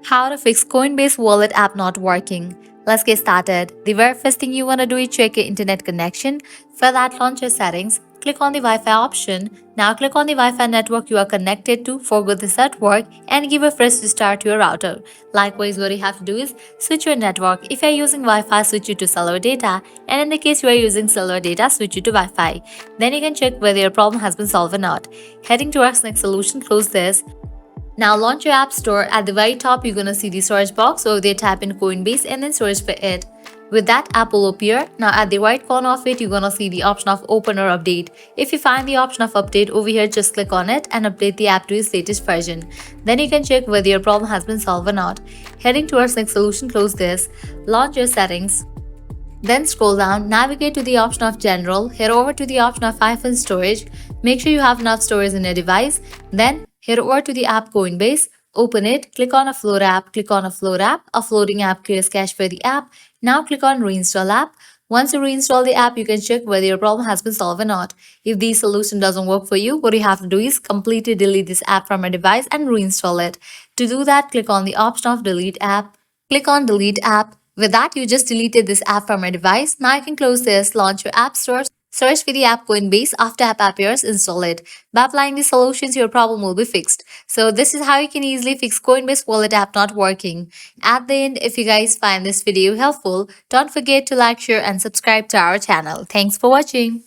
How to fix Coinbase Wallet app not working. Let's get started. The very first thing you want to do is check your internet connection. For that, launch your settings. Click on the Wi-Fi option. Now click on the Wi-Fi network you are connected to, forgo this network, and give a fresh restart to your router. Likewise, what you have to do is switch your network. If you are using Wi-Fi, switch it to cellular data, and in the case you are using cellular data, switch it to Wi-Fi. Then you can check whether your problem has been solved or not. Heading towards next solution, close this. Now launch your app store. At the very top, you're gonna see the search box. Over there, type in Coinbase and then search for it. With that, app will appear. Now at the right corner of it, you're gonna see the option of open or update. If you find the option of update over here, just click on it and update the app to its latest version. Then you can check whether your problem has been solved or not. Heading towards next solution, close this. Launch your settings. Then scroll down, navigate to the option of General, head over to the option of iPhone storage. Make sure you have enough storage in your device. Then head over to the app Coinbase, open it, click on a float app, click on a float app. A floating app clears cache for the app. Now click on reinstall app. Once you reinstall the app, you can check whether your problem has been solved or not. If the solution doesn't work for you, what you have to do is completely delete this app from your device and reinstall it. To do that, click on the option of delete app. Click on delete app. With that, you just deleted this app from your device. Now you can close this, launch your app store, search for the app Coinbase. After app appears, install it. By applying these solutions, your problem will be fixed. So this is how you can easily fix Coinbase Wallet app not working. At the end, if you guys find this video helpful, don't forget to like, share and subscribe to our channel. Thanks for watching.